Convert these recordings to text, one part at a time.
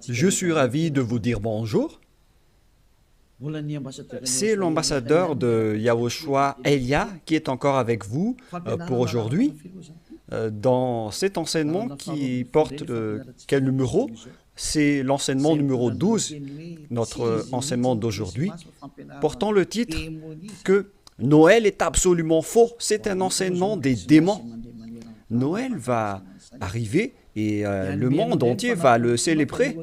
Je suis ravi de vous dire bonjour. C'est l'ambassadeur de Yahushua, Elia, qui est encore avec vous pour aujourd'hui. Dans cet enseignement qui porte quel numéro? C'est l'enseignement numéro 12, notre enseignement d'aujourd'hui, portant le titre que Noël est absolument faux. C'est un enseignement des démons. Noël va arriver et le monde entier va le célébrer.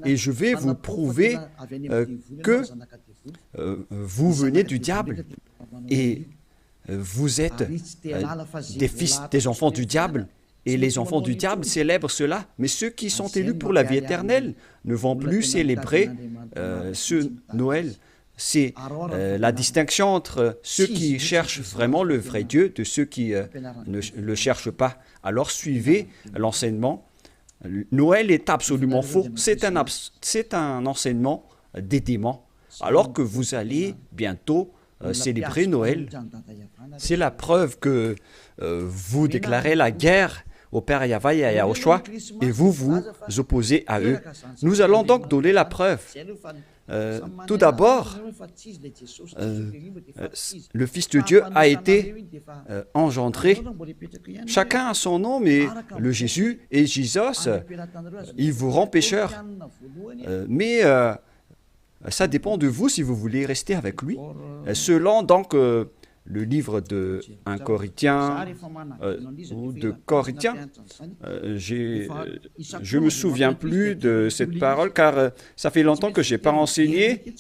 Et je vais vous prouver que vous venez du diable et vous êtes des enfants du diable. Et les enfants du diable célèbrent cela. Mais ceux qui sont élus pour la vie éternelle ne vont plus célébrer ce Noël. C'est la distinction entre ceux qui cherchent vraiment le vrai Dieu de ceux qui ne le cherchent pas. Alors suivez l'enseignement. Noël est absolument faux. C'est un enseignement des démons. Alors que vous allez bientôt célébrer Noël, c'est la preuve que vous déclarez la guerre au Père Yahweh et à Yahushua, et vous vous opposez à eux. Nous allons donc donner la preuve. Tout d'abord, le Fils de Dieu a été engendré. Chacun a son nom, mais le Jésus et Jésus, il vous rend pécheur. Mais ça dépend de vous si vous voulez rester avec lui. Selon donc le livre de 1 Corinthiens ou de Corinthiens, je ne me souviens plus de cette parole car ça fait longtemps que je n'ai pas enseigné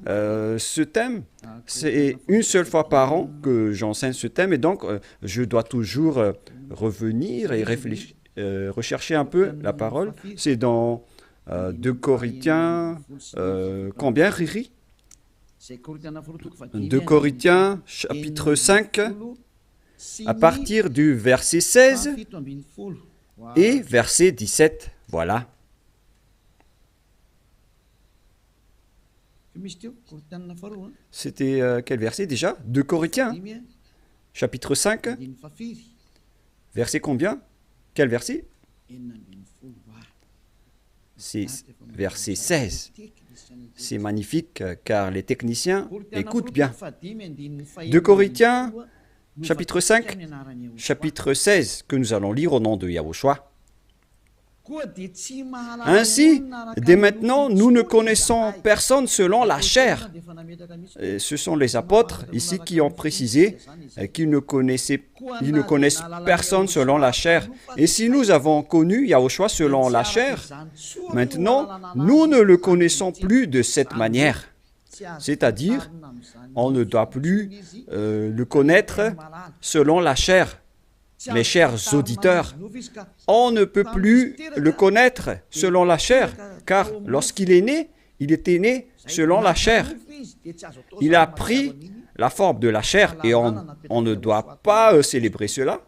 ce thème. C'est une seule fois par an que j'enseigne ce thème et donc je dois toujours revenir et réfléchir, rechercher un peu la parole. C'est dans 2 Corinthiens, combien, Riri? 2 Corinthiens, chapitre 5, à partir du verset 16 et verset 17. Voilà. C'était quel verset déjà? 2 Corinthiens, chapitre 5, verset combien? Quel verset? C'est verset 16. C'est magnifique car les techniciens écoutent bien. 2 Corinthiens, chapitre 5, chapitre 16, que nous allons lire au nom de Yahushua. Ainsi, dès maintenant, nous ne connaissons personne selon la chair. Et ce sont les apôtres ici qui ont précisé qu'ils ne connaissent personne selon la chair. Et si nous avons connu Yahushua selon la chair, maintenant, nous ne le connaissons plus de cette manière. C'est-à-dire, on ne doit plus le connaître selon la chair. Mes chers auditeurs, on ne peut plus le connaître selon la chair, car lorsqu'il est né, il était né selon la chair. Il a pris la forme de la chair et on ne doit pas célébrer cela.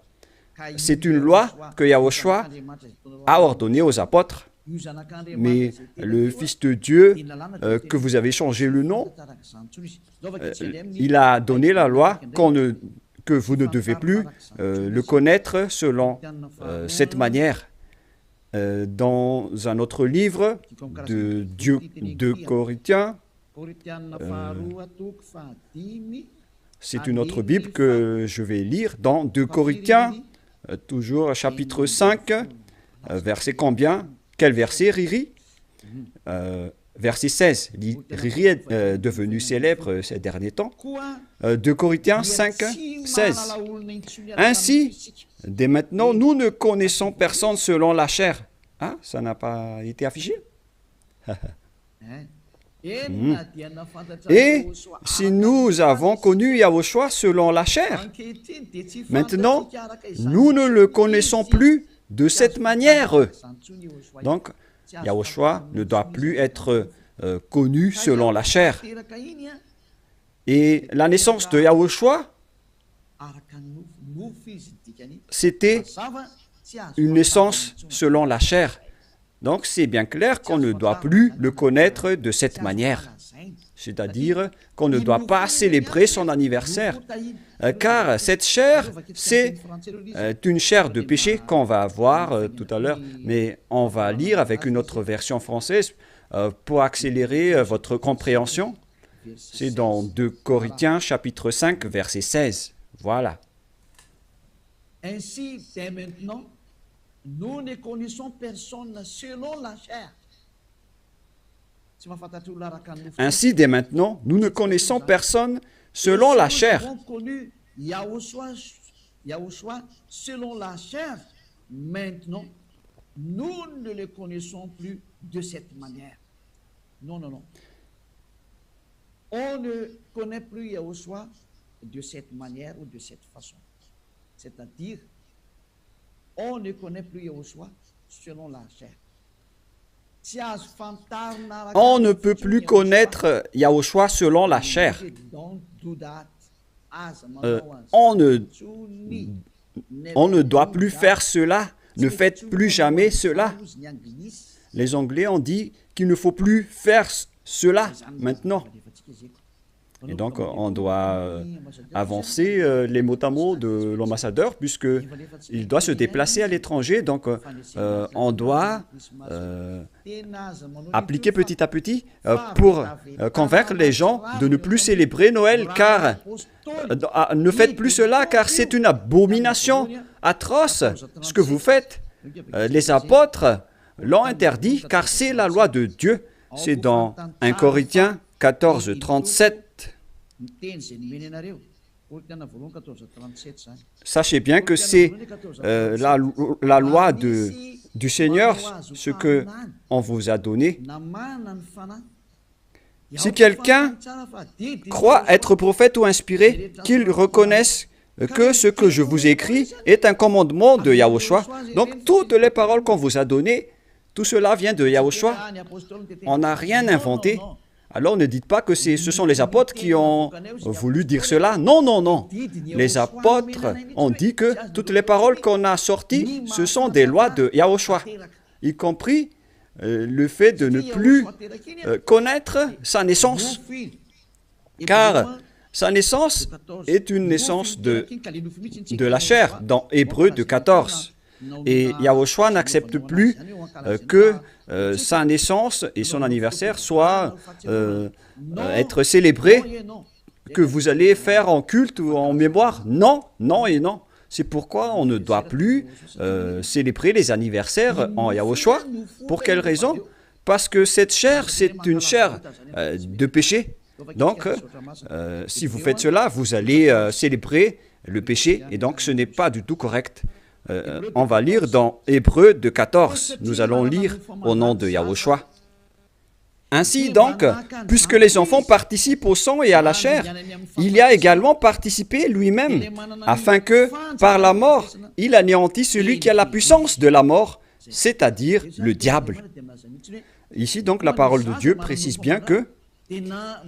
C'est une loi que Yahushua a ordonnée aux apôtres. Mais le Fils de Dieu, que vous avez changé le nom, il a donné la loi que vous ne devez plus le connaître selon cette manière. Dans un autre livre de Corinthiens, c'est une autre Bible que je vais lire, dans 2 Corinthiens, toujours chapitre 5, verset combien? Quel verset, Riri? Verset 16. Riri est devenu célèbre ces derniers temps. 2 Corinthiens 5, 16. Ainsi, dès maintenant, nous ne connaissons personne selon la chair. Ah, ça n'a pas été affiché? Et si nous avons connu Yahushua selon la chair, maintenant, nous ne le connaissons plus de cette manière. Donc, Yahushua ne doit plus être connu selon la chair. Et la naissance de Yahushua, c'était une naissance selon la chair. Donc c'est bien clair qu'on ne doit plus le connaître de cette manière. c'est-à-dire qu'on ne doit pas célébrer son anniversaire, car cette chair, c'est une chair de péché qu'on va voir tout à l'heure, mais on va lire avec une autre version française pour accélérer votre compréhension. C'est dans 2 Corinthiens chapitre 5, verset 16. Voilà. Ainsi, dès maintenant, nous ne connaissons personne selon la chair. Ainsi, dès maintenant, nous ne connaissons personne selon la chair. Nous avons connu Yahushua selon la chair. Maintenant, nous ne le connaissons plus de cette manière. Non, non, non. On ne connaît plus Yahushua de cette manière ou de cette façon. C'est-à-dire, on ne connaît plus Yahushua selon la chair. On ne peut plus connaître Yahushua selon la chair. On ne doit plus faire cela. Ne faites plus jamais cela. Les Anglais ont dit qu'il ne faut plus faire cela maintenant. Et donc, on doit avancer les mots à mots de l'ambassadeur, puisqu'il doit se déplacer à l'étranger. Donc, on doit appliquer petit à petit pour convaincre les gens de ne plus célébrer Noël, car ne faites plus cela, car c'est une abomination atroce ce que vous faites. Les apôtres l'ont interdit, car c'est la loi de Dieu. C'est dans 1 Corinthiens 14, 37. Sachez bien que c'est la loi du Seigneur, ce qu'on vous a donné. Si quelqu'un croit être prophète ou inspiré, qu'il reconnaisse que ce que je vous écris est un commandement de Yahushua. Donc, toutes les paroles qu'on vous a données, tout cela vient de Yahushua. On n'a rien inventé. Alors ne dites pas que ce sont les apôtres qui ont voulu dire cela. Non, non, non. Les apôtres ont dit que toutes les paroles qu'on a sorties, ce sont des lois de Yahushua, y compris le fait de ne plus connaître sa naissance. Car sa naissance est une naissance de la chair, dans Hébreux 14. Et Yahushua n'accepte plus que sa naissance et son anniversaire soient être célébrés, que vous allez faire en culte ou en mémoire. Non, non et non. C'est pourquoi on ne doit plus célébrer les anniversaires en Yahushua. Pour quelle raison? Parce que cette chair, c'est une chair de péché. Donc, si vous faites cela, vous allez célébrer le péché, et donc ce n'est pas du tout correct. On va lire dans Hébreux 14. Nous allons lire au nom de Yahushua. Ainsi donc, puisque les enfants participent au sang et à la chair, il y a également participé lui-même, afin que, par la mort, il anéantisse celui qui a la puissance de la mort, c'est-à-dire le diable. Ici donc, la parole de Dieu précise bien que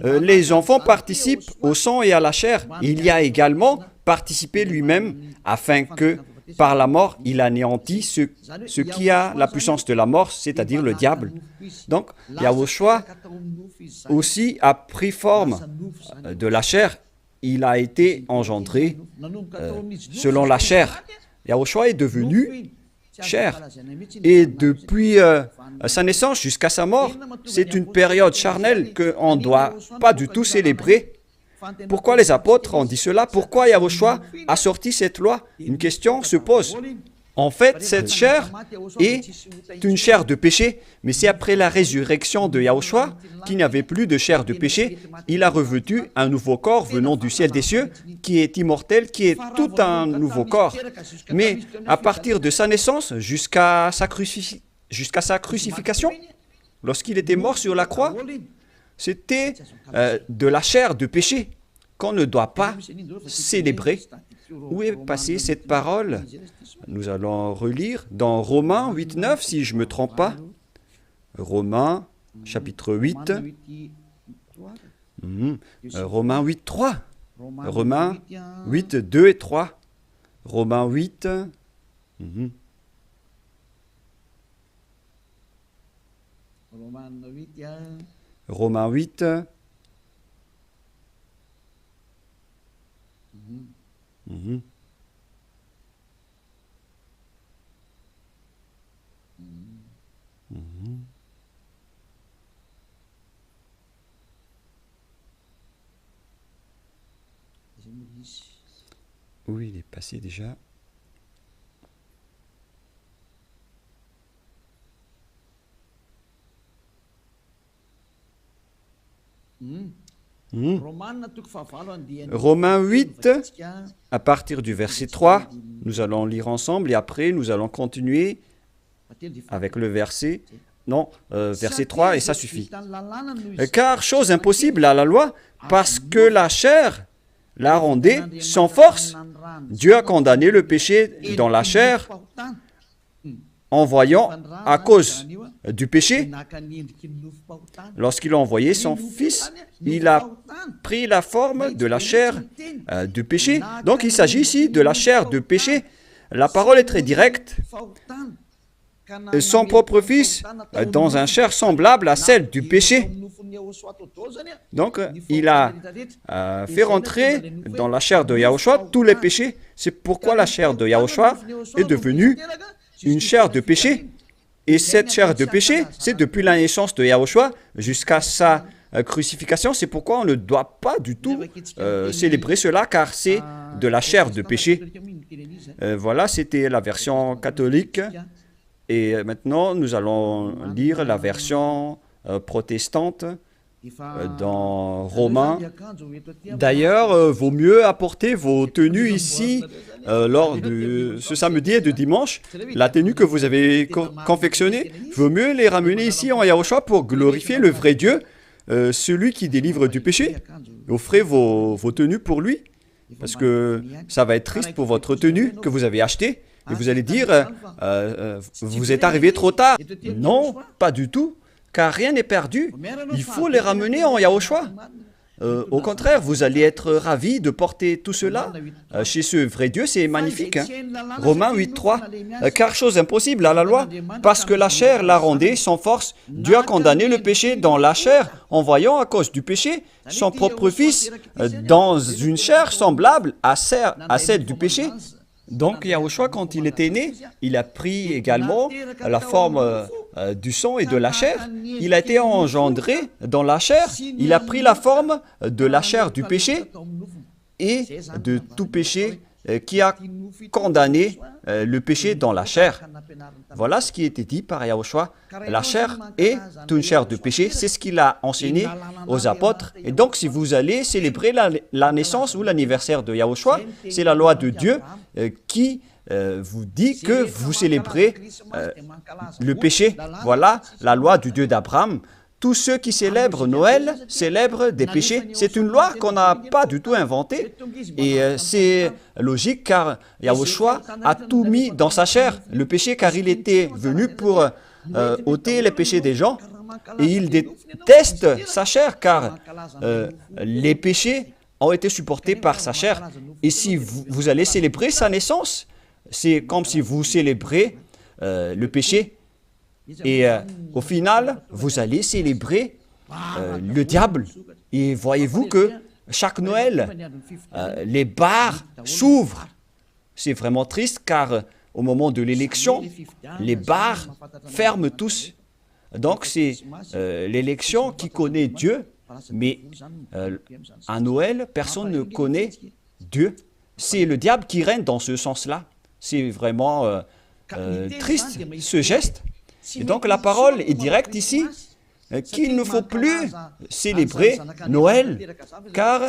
les enfants participent au sang et à la chair. Il y a également participé lui-même, afin que, par la mort, il anéantit ce qui a la puissance de la mort, c'est-à-dire le diable. Donc, Yahushua aussi a pris forme de la chair. Il a été engendré selon la chair. Yahushua est devenu chair. Et depuis sa naissance jusqu'à sa mort, c'est une période charnelle qu'on ne doit pas du tout célébrer. Pourquoi les apôtres ont dit cela? Pourquoi Yahushua a sorti cette loi? Une question se pose. En fait, cette chair est une chair de péché, mais c'est après la résurrection de Yahushua qu'il n'y avait plus de chair de péché. Il a revêtu un nouveau corps venant du ciel des cieux, qui est immortel, qui est tout un nouveau corps. Mais à partir de sa naissance jusqu'à sa crucifixion, lorsqu'il était mort sur la croix, c'était de la chair de péché qu'on ne doit pas célébrer. Où est passée cette parole? Nous allons relire dans Romains 8, 9, si je ne me trompe pas. Romains, chapitre 8. Romains 8, 3. Romains 8, 2 et 3. Romains 8. Romains 8, Mhm. Mhm. Oui, il est passé déjà. Mhm. Romains 8, à partir du verset 3, nous allons lire ensemble et après nous allons continuer avec le verset, non, verset 3 et ça suffit. Car chose impossible à la loi, parce que la chair la rendait sans force. Dieu a condamné le péché dans la chair en voyant, à cause du péché, lorsqu'il a envoyé son Fils, il a pris la forme de la chair du péché. Donc il s'agit ici de la chair de péché. La parole est très directe. Son propre Fils dans un chair semblable à celle du péché. Donc, il a fait rentrer dans la chair de Yahushua tous les péchés. C'est pourquoi la chair de Yahushua est devenue une chair de péché. Et cette chair de péché, c'est depuis la naissance de Yahushua jusqu'à sa crucifixion. C'est pourquoi on ne doit pas du tout célébrer cela, car c'est de la chair de péché. Voilà, c'était la version catholique. Et maintenant, nous allons lire la version protestante dans Romains. D'ailleurs, vaut mieux apporter vos tenues ici lors de ce samedi et de dimanche. La tenue que vous avez confectionnée, vaut mieux les ramener ici en Yahushua pour glorifier le vrai Dieu, celui qui délivre du péché. Offrez vos tenues pour lui, parce que ça va être triste pour votre tenue que vous avez achetée. Et vous allez dire, vous êtes arrivé trop tard. Non, pas du tout, car rien n'est perdu. Il faut les ramener en Yahushua. Au contraire, vous allez être ravis de porter tout cela chez ce vrai Dieu, c'est magnifique. Hein? Romains 8.3, car chose impossible à la loi, parce que la chair la rendait sans force, Dieu a condamné le péché dans la chair, en voyant à cause du péché son propre Fils dans une chair semblable à celle du péché. Donc Yahushua, quand il était né, il a pris également la forme du sang et de la chair. Il a été engendré dans la chair. Il a pris la forme de la chair du péché et de tout péché qui a condamné le péché dans la chair. Voilà ce qui était dit par Yahushua. La chair est une chair de péché. C'est ce qu'il a enseigné aux apôtres. Et donc, si vous allez célébrer la naissance ou l'anniversaire de Yahushua, c'est la loi de Dieu qui vous dit que vous célébrez le péché. Voilà la loi du Dieu d'Abraham. Tous ceux qui célèbrent Noël célèbrent des péchés. C'est une loi qu'on n'a pas du tout inventée. Et c'est logique car Yahushua a tout mis dans sa chair, le péché, car il était venu pour ôter les péchés des gens. Et il déteste sa chair car les péchés ont été supportés par sa chair. Et si vous allez célébrer sa naissance, c'est comme si vous célébrez le péché. Et au final, vous allez célébrer le diable. Et voyez-vous que chaque Noël, les bars s'ouvrent. C'est vraiment triste car au moment de l'élection, les bars ferment tous. Donc c'est l'élection qui connaît Dieu, mais à Noël, personne ne connaît Dieu. C'est le diable qui règne dans ce sens-là. C'est vraiment triste ce geste. Et donc la parole est directe ici, qu'il ne faut plus célébrer Noël, car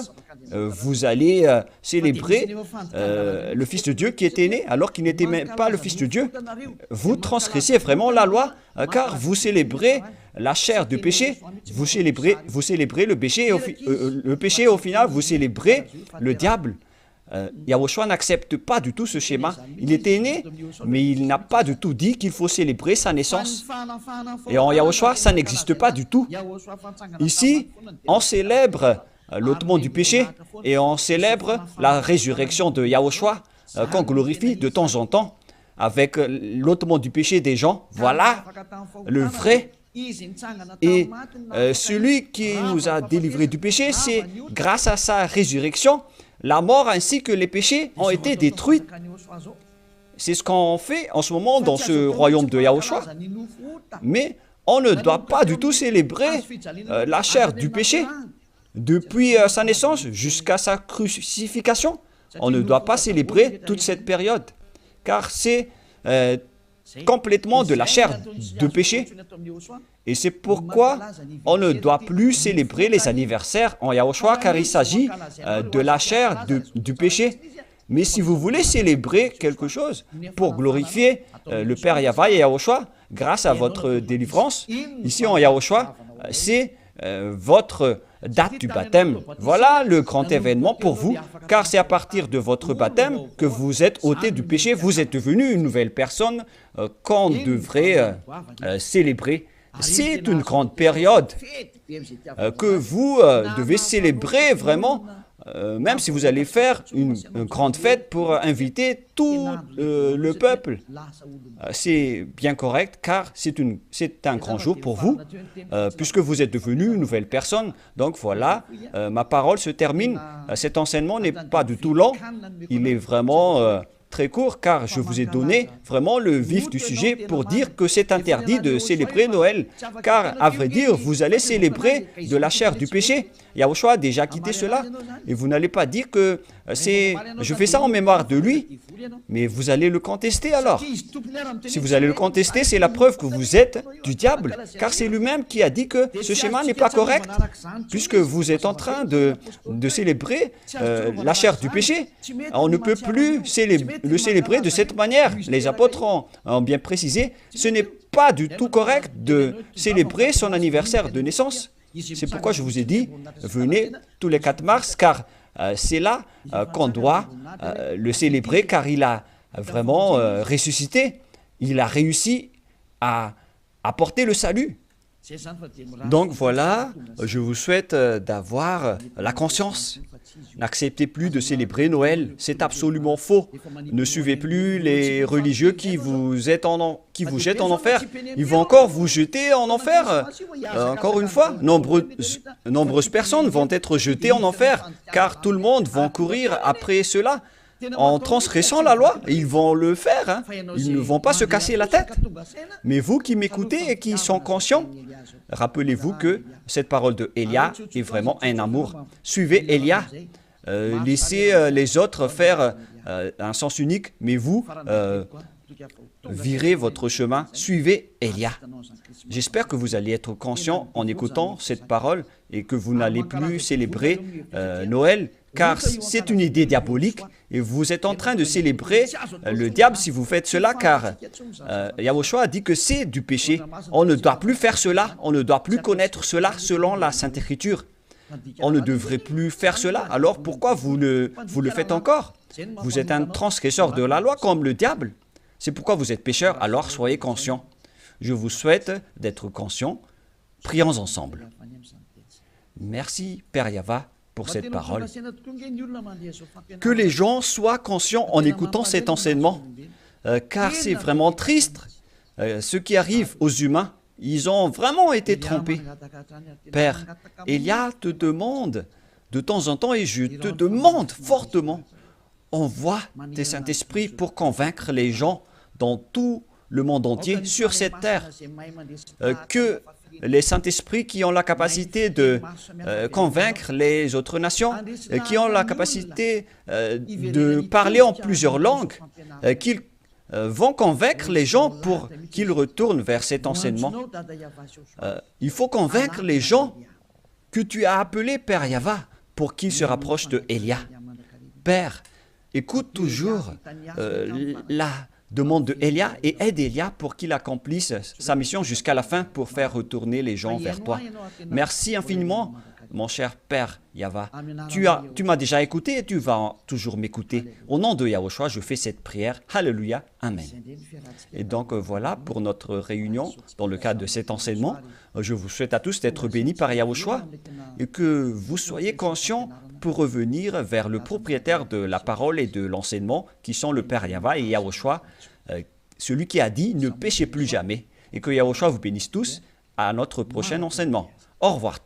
vous allez célébrer le Fils de Dieu qui était né, alors qu'il n'était même pas le Fils de Dieu. Vous transgressez vraiment la loi, car vous célébrez la chair du péché, vous célébrez le péché, et au final, vous célébrez le diable. Yahushua n'accepte pas du tout ce schéma. Il était né, mais il n'a pas du tout dit qu'il faut célébrer sa naissance. Et en Yahushua, ça n'existe pas du tout. Ici, on célèbre l'ôtement du péché et on célèbre la résurrection de Yahushua qu'on glorifie de temps en temps avec l'ôtement du péché des gens. Voilà le vrai. Et celui qui nous a délivrés du péché, c'est grâce à sa résurrection. la mort ainsi que les péchés ont été détruits. C'est ce qu'on fait en ce moment dans ce royaume de Yahushua. Mais on ne doit pas du tout célébrer la chair du péché. Depuis sa naissance jusqu'à sa crucifixion, on ne doit pas célébrer toute cette période, car c'est complètement de la chair de péché. Et c'est pourquoi on ne doit plus célébrer les anniversaires en Yahushua, car il s'agit de la chair du péché. Mais si vous voulez célébrer quelque chose pour glorifier le Père Yahweh et Yahushua, grâce à votre délivrance, ici en Yahushua, c'est votre date du baptême. Voilà le grand événement pour vous, car c'est à partir de votre baptême que vous êtes ôté du péché, vous êtes devenu une nouvelle personne qu'on devrait célébrer. C'est une grande période que vous devez célébrer vraiment, même si vous allez faire une grande fête pour inviter tout le peuple. C'est bien correct, car c'est un grand jour pour vous, puisque vous êtes devenu une nouvelle personne. Donc voilà, ma parole se termine. Cet enseignement n'est pas du tout long, il est vraiment très court, car je vous ai donné vraiment le vif du sujet pour dire que c'est interdit de célébrer Noël, car à vrai dire, vous allez célébrer de la chair du péché. Yahushua a déjà quitté cela, et vous n'allez pas dire que je fais ça en mémoire de lui, mais vous allez le contester alors. Si vous allez le contester, c'est la preuve que vous êtes du diable, car c'est lui-même qui a dit que ce schéma n'est pas correct, puisque vous êtes en train de célébrer la chair du péché. On ne peut plus le célébrer de cette manière. Les apôtres ont bien précisé, ce n'est pas du tout correct de célébrer son anniversaire de naissance. C'est pourquoi je vous ai dit, venez tous les 4 mars, car c'est là qu'on doit le célébrer, car il a vraiment ressuscité. Il a réussi à apporter le salut. Donc voilà, je vous souhaite d'avoir la conscience. N'acceptez plus de célébrer Noël, c'est absolument faux. Ne suivez plus les religieux qui vous jettent en enfer. Ils vont encore vous jeter en enfer. Encore une fois, nombreuses personnes vont être jetées en enfer, car tout le monde va courir après cela. En transgressant la loi, ils vont le faire, hein. Ils ne vont pas se casser la tête. Mais vous qui m'écoutez et qui sont conscients, rappelez-vous que cette parole de Élia est vraiment un amour. Suivez Élia, laissez les autres faire un sens unique, mais vous, virez votre chemin, suivez Élia. J'espère que vous allez être conscient en écoutant cette parole et que vous n'allez plus célébrer Noël, car c'est une idée diabolique et vous êtes en train de célébrer le diable si vous faites cela, car Yahushua a dit que c'est du péché. On ne doit plus faire cela, on ne doit plus connaître cela selon la Sainte Écriture. On ne devrait plus faire cela, alors pourquoi vous le faites encore? Vous êtes un transgresseur de la loi comme le diable. C'est pourquoi vous êtes pécheur, alors soyez conscients. Je vous souhaite d'être conscients. Prions ensemble. Merci, Père Yahweh, pour cette parole. Que les gens soient conscients en écoutant cet enseignement, car c'est vraiment triste. Ce qui arrive aux humains, ils ont vraiment été trompés. Père, Élia te demande de temps en temps, et je te demande fortement, envoie tes Saint-Esprit pour convaincre les gens dans tout le monde entier, sur cette terre, que les Saint-Esprits qui ont la capacité de convaincre les autres nations, qui ont la capacité de parler en plusieurs langues, qu'ils vont convaincre les gens pour qu'ils retournent vers cet enseignement. Il faut convaincre les gens que tu as appelés Père Yahweh pour qu'ils se rapprochent de Élia. Père, écoute toujours la demande de Élia et aide Élia pour qu'il accomplisse sa mission jusqu'à la fin pour faire retourner les gens vers toi. Merci infiniment, mon cher Père Yahweh. Tu m'as déjà écouté et tu vas toujours m'écouter. Au nom de Yahushua, je fais cette prière. Alléluia. Amen. Et donc voilà pour notre réunion dans le cadre de cet enseignement. Je vous souhaite à tous d'être bénis par Yahushua et que vous soyez conscients pour revenir vers le propriétaire de la parole et de l'enseignement, qui sont le Père Yahweh et Yahushua, celui qui a dit « Ne péchez plus jamais ». Et que Yahushua vous bénisse tous à notre prochain enseignement. Au revoir.